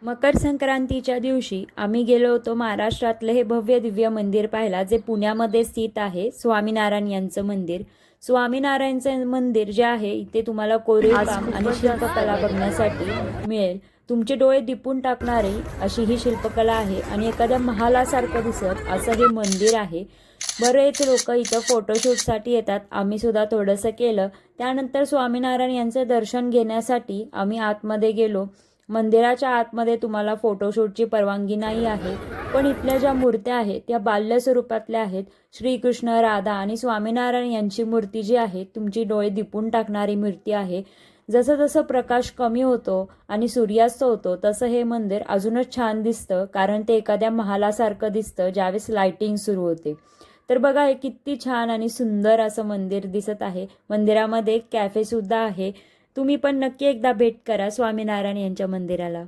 मकर संक्रांतीच्या दिवशी आम्ही गेलो होतो महाराष्ट्रातलं हे भव्य दिव्य मंदिर पाहायला, जे पुण्यामध्ये स्थित आहे. स्वामीनारायण यांचं मंदिर. स्वामीनारायणचं मंदिर जे आहे इथे तुम्हाला कोरीव काम आणि शिल्पकला बघण्यासाठी मिळेल. तुमचे डोळे दिपून टाकणारे अशी ही शिल्पकला आहे आणि एखाद्या महालासारखं दिसत असं हे मंदिर आहे. बरेच लोक इथं फोटोशूटसाठी येतात. आम्ही सुद्धा थोडंसं केलं. त्यानंतर स्वामीनारायण यांचं दर्शन घेण्यासाठी आम्ही आतमध्ये गेलो. मंदिराच्या आतमध्ये तुम्हाला फोटोशूटची परवानगी नाही आहे, पण इथल्या ज्या मूर्त्या आहेत त्या बाल्य स्वरूपातल्या आहेत. श्रीकृष्ण, राधा आणि स्वामीनारायण यांची मूर्ती जी आहे तुमची डोळे दिपून टाकणारी मूर्ती आहे. जसं जसं प्रकाश कमी होतो आणि सूर्यास्त होतो तसं हे मंदिर अजूनच छान दिसतं, कारण ते एखाद्या महालासारखं दिसतं ज्यावेळेस लाइटिंग सुरू होते. तर बघा, हे किती छान आणि सुंदर असं मंदिर दिसत आहे. मंदिरामध्ये एक कॅफे सुद्धा आहे. तुम्ही पण नक्की एकदा भेट करा स्वामीनारायण यांच्या मंदिराला.